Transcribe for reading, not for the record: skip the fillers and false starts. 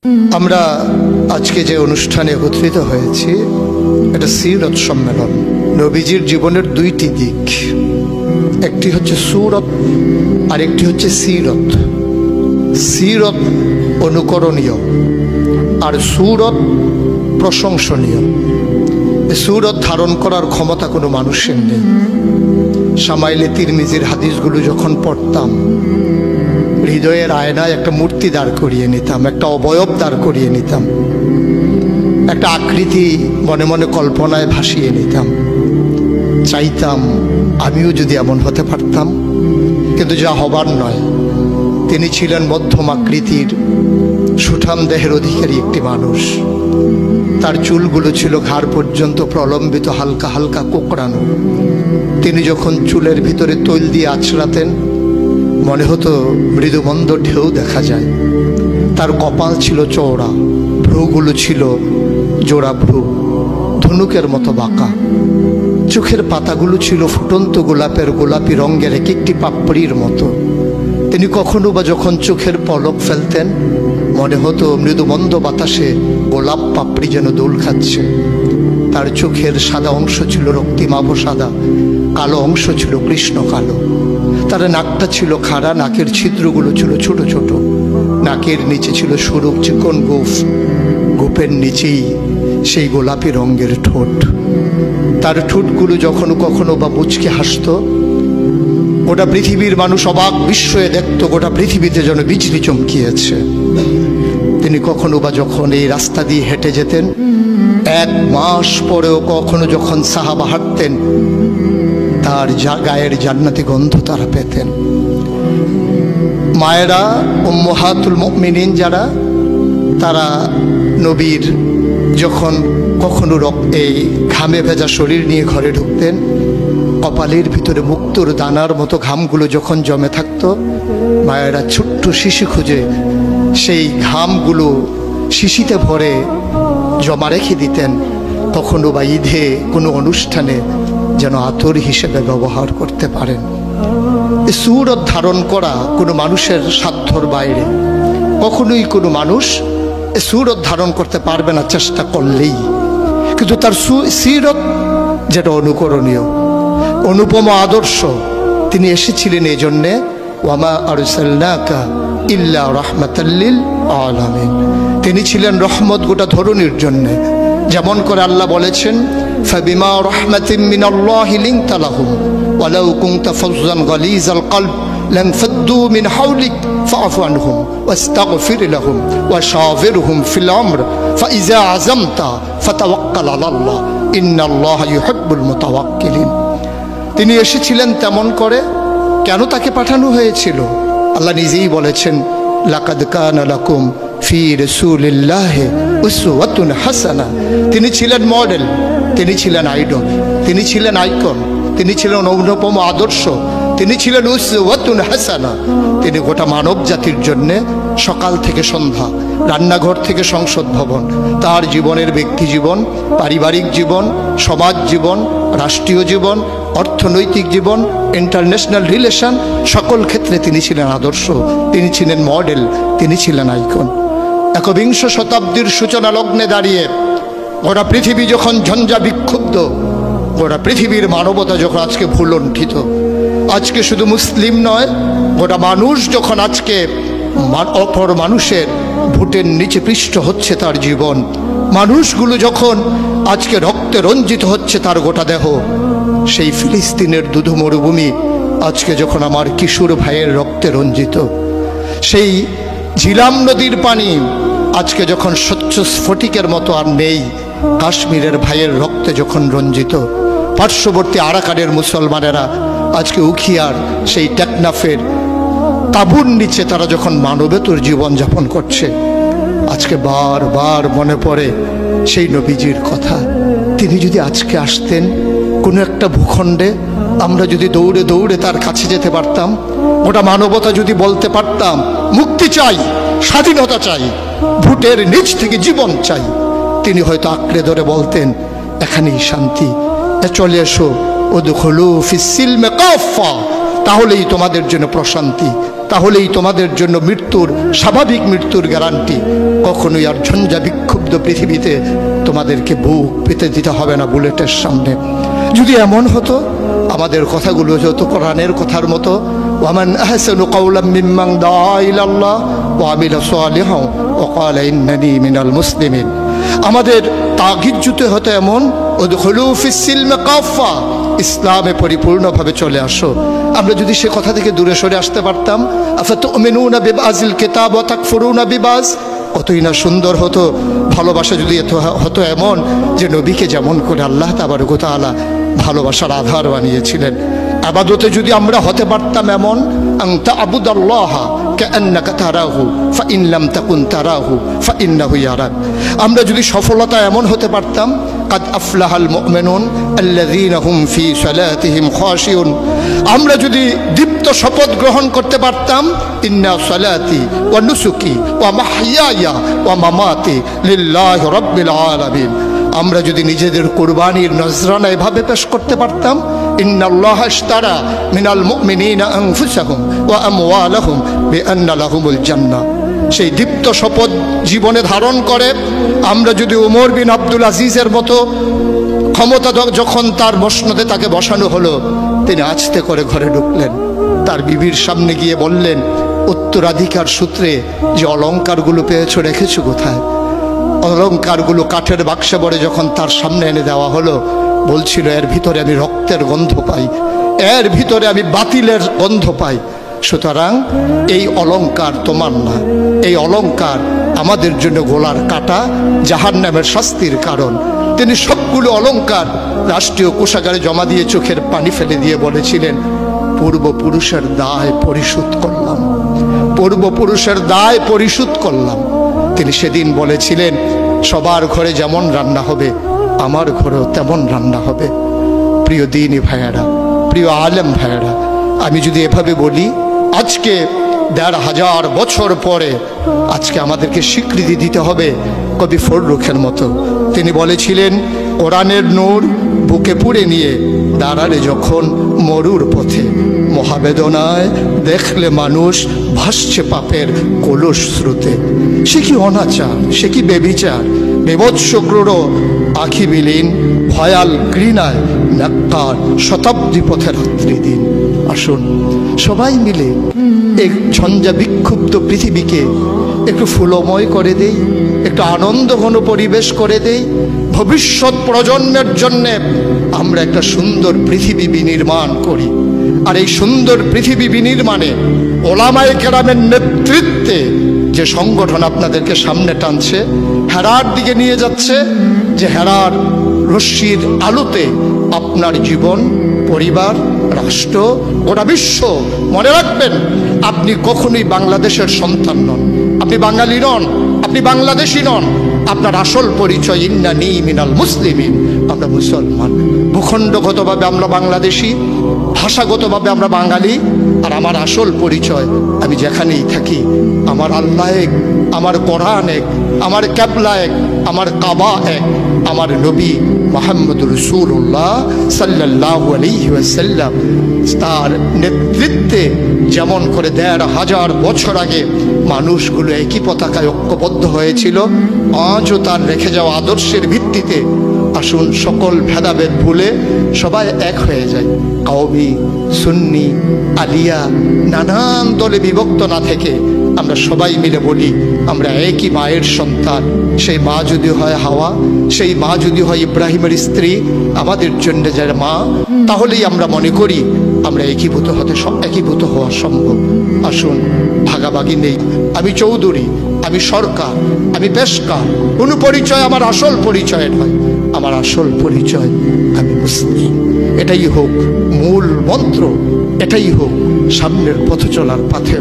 আমরা আজকে যে অনুষ্ঠানে একত্রিত হয়েছি এটা সিরত সম্মেলন। নবীজির জীবনের দুইটি দিক, একটি হচ্ছে সুরত আর একটি হচ্ছে সিরত। সিরত অনুকরণীয় আর সুরত প্রশংসনীয়। সুরত ধারণ করার ক্ষমতা কোনো মানুষের নেই। শামাইলে তিরমিজির হাদিসগুলো যখন পড়তাম, হৃদয়ের আয়নায় একটা মূর্তি দাঁড় করিয়ে নিতাম, একটা অবয়ব দাঁড় করিয়ে নিতাম, একটা আকৃতি মনে মনে কল্পনায় ভাসিয়ে নিতাম। চাইতাম আমিও যদি এমন হতে পারতাম, কিন্তু যা হবার নয়। তিনি ছিলেন মধ্যম আকৃতির সুঠাম দেহের অধিকারী একটি মানুষ। তার চুলগুলো ছিল ঘাড় পর্যন্ত প্রলম্বিত, হালকা হালকা কোকড়ানো। তিনি যখন চুলের ভিতরে তৈল দিয়ে আছড়াতেন, মনে হতো মৃদুমন্দ ঢেউ দেখা যায়। তার কপাল ছিল চওড়া, ভ্রুগুলো ছিল জোড়া ভ্রু, ধনুকের মতো বাঁকা। চোখের পাতাগুলো ছিল ফুটন্ত গোলাপের গোলাপি রঙের এক একটি পাপড়ির মতো। তিনি কখনো বা যখন চোখের পলক ফেলতেন, মনে হতো মৃদুমন্দ বাতাসে গোলাপ পাপড়ি যেন দোল খাচ্ছে। তার চোখের সাদা অংশ ছিল রক্তিমাভ সাদা, কালো অংশ ছিল কৃষ্ণ কালো। তার নাকটা ছিল খাড়া, নাকের ছিদ্রগুলো ছিল ছোট ছোট। নাকের নিচে ছিল সরু চিকন গোঁফ, গোঁফের নিচেই সেই গোলাপি রঙের ঠোঁট। তার ঠোঁটগুলো যখনো কখনো বা মুচকে হাসত। গোটা পৃথিবীর মানুষ অবাক বিস্ময়ে দেখত, গোটা পৃথিবীতে যেন বিজলি চমকিয়েছে। তিনি কখনো বা যখন এই রাস্তা দিয়ে হেঁটে যেতেন, 1 মাস পরেও কখনো যখন সাহাবা হাঁটতেন, তার গায়ের জান্নাতি গন্ধ তারা পেতেন। মায়েরা উম্মাহাতুল মুমিনিন যারা, তারা নবীর যখন কখনো এই ঘামে ভেজা শরীর নিয়ে ঘরে ঢুকতেন, কপালের ভিতরে মুক্তোর দানার মতো ঘামগুলো যখন জমে থাকতো, মায়েরা ছোট্ট শিশি খুঁজে সেই ঘামগুলো শিশিতে ভরে জমা রেখে দিতেন। কখনো বা ঈদে কোনো অনুষ্ঠানে যেন আতর হিসেবে ব্যবহার করতে পারেন। এই সুরত ধারণ করা কোনো মানুষের সাধ্যর বাইরে। কখনোই কোনো মানুষ এই সুরত ধারণ করতে পারবে না চেষ্টা করলেই। কিন্তু তার সিরত যেটা অনুকরণীয়, অনুপম আদর্শ। তিনি এসেছিলেন এই জন্যে, ওয়ামা আরসালনাকা ইল্লা রাহমাতাল লিল আলামিন। তিনি ছিলেন রহমত গোটা ধরনীর জন্যে। যেমন করে আল্লাহ বলেছেন, ফাবিমা রাহমাতিন মিনাল্লাহি লিনতা লাহুম ওয়ালাউ কুনতা ফাজ্জান গালিজাল কলব লানফাদ্দু মিন হাওলিক ফাআফু আনহুম ওয়াস্তাগফির লাহুম ওয়াশাওিরহুম ফিল আমর ফাইজা আযামতা ফাতাওয়াক্কাল আলাল্লাহ ইন্নাল্লাহা ইউহিব্বুল মুতাওয়াক্কিলিন। তিনি এসেছিলেন তেমন করে। কেন তাকে পাঠানো হয়েছিল? আল্লাহ নিজেই বলেছেন, লাকাদ কানা লাকুম ফি রাসূলিল্লাহি উসওয়াতুন হাসানা। তিনি ছিলেন মডেল, তিনি ছিলেন আইডল, তিনি ছিলেন আইকন, তিনি ছিলেন অনুপম আদর্শ, তিনি ছিলেন উসওয়াতুন হাসানা। তিনি গোটা মানব জাতির জন্যে সকাল থেকে সন্ধ্যা, রান্নাঘর থেকে সংসদ ভবন, তার জীবনের ব্যক্তি জীবন, পারিবারিক জীবন, সমাজ জীবন, রাষ্ট্রীয় জীবন, অর্থনৈতিক জীবন, ইন্টারন্যাশনাল রিলেশন, সকল ক্ষেত্রে তিনি ছিলেন আদর্শ, তিনি ছিলেন মডেল, তিনি ছিলেন আইকন। একবিংশ শতাব্দীর সূচনা লগ্নে দাঁড়িয়ে গোটা পৃথিবী যখন ঝঞ্ঝা বিক্ষুব্ধ, গোটা পৃথিবীর মানবতা যখন আজকে ভুলণ্ঠিত, আজকে শুধু মুসলিম নয়, গোটা মানুষ যখন আজকে অপর মানুষের ভোটের নিচে পৃষ্ঠ হচ্ছে তার জীবন, মানুষগুলো যখন আজকে রক্তে রঞ্জিত হচ্ছে তার গোটা দেহ, সেই ফিলিস্তিনের দুধু মরুভূমি আজকে যখন আমার কিশোর ভাইয়ের রক্তে রঞ্জিত, সেই ঝিলাম নদীর পানি আজকে যখন স্বচ্ছ স্ফটিকের মতো আর নেই, কাশ্মীরের ভাইয়ের রক্তে যখন রঞ্জিত, পার্শ্ববর্তী আরাকানের মুসলমানেরা আজকে উখিয়ার সেই টেকনাফের তাঁবুর নিচে তারা যখন মানবেতর জীবনযাপন করছে, আজকে বারবার মনে পড়ে সেই নবীজির কথা। তিনি যদি আজকে আসতেন কোনো একটা ভূখণ্ডে, আমরা যদি দৌড়ে দৌড়ে তার কাছে যেতে পারতাম, গোটা মানবতা যদি বলতে পারতাম মুক্তি চাই, স্বাধীনতা চাই, ভোটের নিচ থেকে জীবন চাই, তিনি হয়তো আঁকড়ে ধরে বলতেন এখানেই শান্তি, চলে এসো, উদখুলু ফিস সিলমি কাফা, তাহলেই তোমাদের জন্য প্রশান্তি, তাহলেই তোমাদের জন্য মৃত্যুর, স্বাভাবিক মৃত্যুর গ্যারান্টি। কখনোই আর ঝঞ্ঝা বিক্ষুব্ধ পৃথিবীতে তোমাদেরকে বুক পেতে দিতে হবে না বুলেটের সামনে। যদি এমন হতো, আমাদের কথাগুলো হতো কোরআনের কথার মতো, ওয়ামান আহসানু কাওলাম মিম্মান দাআ ইলাল্লাহ ওয়া আমিলা সালিহান ওয়া ক্বালা ইন্নানী মিনাল মুসলিমিন। আমাদের তাগিদ জুতে হতো এমন, উদখুলু ফিস সিলমি কাফা, ইসলামে পরিপূর্ণভাবে চলে আসো। আমরা যদি সে কথা থেকে দূরে সরে আসতে পারতাম, আফাতুমিনুনা বিবাযিল কিতাব ওয়া তাকফুরুনা বিবাজ, কতই না সুন্দর হতো। ভালোবাসা যদি হতো এমন যে নবীকে যেমন করে আল্লাহ তাবারক ওয়া তাআলা ভালোবাসার আধার বানিয়েছিলেন, ইবাদতে যদি আমরা হতে পারতাম এমন, আনতা আবুদাল্লাহা কাআন্নাকা তারাহু ফাইন লাম তাকুন তারাহু ফাইন্নাহু ইয়ারাক। আমরা যদি সফলতা এমন হতে পারতাম, কাদ আফলাহাল মুমিনুন আল্লাযীনা হুম ফি সালাতিহিম খাশিউন। আমরা যদি দীপ্ত শপথ গ্রহণ করতে পারতাম, ইন্না সালাতি ওয়া নুসুকি ওয়া মাহইয়ায়া ওয়া মামাতি লিল্লাহি রাব্বিল আলামিন। আমরা যদি নিজেদের কুরবানির নজরানা এভাবে পেশ করতে পারতাম, ইন্নাল্লাহা ইশতারা মিনাল মুমিনিনা আনফুসাহুম ওয়া আমওয়ালাহুম বিআন্না লাহুমুল জান্নাহ। সেই দীপ্ত শপথ জীবনে ধারণ করে আমরা যদি উমর বিন আব্দুল আজিজের মতো ক্ষমতা যখন তার মসনদে তাকে বসানো হলো, তিনি আস্তে করে ঘরে ঢুকলেন, তার বিবির সামনে গিয়ে বললেন, উত্তরাধিকার সূত্রে যে অলংকারগুলো পেয়েছো রেখেছো কোথায়? অলংকারগুলো কাঠের বাক্সে ভরে যখন তার সামনে এনে দেওয়া হলো, বলছিল, এর ভিতরে আমি রক্তের গন্ধ পাই, এর ভিতরে আমি বাতিলের গন্ধ পাই। সুতরাং এই অলংকার তোমার না, এই অলংকার আমাদের জন্য গোলার কাটা, জাহান্নামের শাস্তির কারণ। তিনি সবগুলো অলংকার রাষ্ট্রীয় কোষাগারে জমা দিয়ে চোখের পানি ফেলে দিয়ে বলেছিলেন, পূর্বপুরুষের দায় পরিশোধ করলাম, পূর্বপুরুষের দায় পরিশোধ করলাম। তিনি সেদিন বলেছিলেন, সবার ঘরে যেমন রান্না হবে আমার ঘরেও তেমন রান্না হবে। প্রিয় দ্বীনি ভাইয়েরা, প্রিয় আলেম ভাইয়েরা, আমি যদি এভাবে বলি, আজকে ১৫০০ বছর পরে আজকে আমাদেরকে স্বীকৃতি দিতে হবে কবি ফররুখের মতো। তিনি বলেছিলেন, কোরআনের নূর বুকে পুড়ে নিয়ে দাঁড়ালে যখন মরুর পথে, মহাবেদনায় দেখলে মানুষ ভাসছে পাপের কলুষ স্রোতে। সে কি অনাচার, সে কি বেবিচার, বিভৎস ক্রূর আখি বিলীন, ভয়াল ঘৃণায় নাক্কার শতাব্দী পথে রাত্রি দিন। আসুন সবাই মিলে এক ঝঞ্ঝা বিক্ষুব্ধ পৃথিবীকে একটু ফুলময় করে দেই, একটু আনন্দঘন পরিবেশ করে দেই। ভবিষ্যৎ প্রজন্মের জন্যে আমরা একটা সুন্দর পৃথিবী বিনির্মাণ করি। আর এই সুন্দর পৃথিবী বিনির্মাণে ওলামায়ে কেরামের নেতৃত্বে যে সংগঠন আপনাদেরকে সামনে টানছে, হেরার দিকে নিয়ে যাচ্ছে, যে হেরার রশ্মির আলোতে আপনার জীবন, পরিবার, রাষ্ট্র, গোটা বিশ্ব, মনে রাখবেন, আপনি কখনোই বাংলাদেশের সন্তান নন, আপনি বাঙালি নন, আপনি বাংলাদেশি নন। আপনার আসল পরিচয় ইন্নানী মিনাল মুসলিমিন, আমরা মুসলমান। ভূখণ্ডগতভাবে আমরা বাংলাদেশি, ভাষাগতভাবে আমরা বাঙালি, আর আমার আসল পরিচয় আমি যেখানেই থাকি, আমার আল্লাহ এক, আমার কোরআন এক, আমার ক্যাবলা এক, আমার কাবা এক, আমার নবী মুহাম্মদুর রাসূলুল্লাহ সাল্লাল্লাহু আলাইহি ওয়াসাল্লাম তার নেতৃত্বে যেমন করে ১৫০০ বছর আগে মানুষগুলো একই পতাকায় ঐক্যবদ্ধ হয়েছিল, আজও তার রেখে যাওয়া আদর্শের ভিত্তিতে আসুন সকল ভেদাভেদ ভুলে সবাই এক হয়ে যায়। কওমি, সুন্নি, আলিয়া, নানান দলে বিভক্ত না থেকে আমরা সবাই মিলে বলি, আমরা একই মায়ের সন্তান। সেই মা যদি হয় হাওয়া, সেই মা যদি হয় ইব্রাহিমের স্ত্রী, আমাদের জন্য যারা মা, তাহলেই আমরা মনে করি আমরা একীভূত হওয়া সম্ভব। আসুন ভাগাভাগি নেই, আমি চৌধুরী, আমি সরকার, আমি পেশকার, কোনো পরিচয় আমার আসল পরিচয় নয়। আমার আসল পরিচয় আমি মুসলিম। এটাই হোক মূল মন্ত্র, এটাই হোক সামনের পথ চলার পাথে।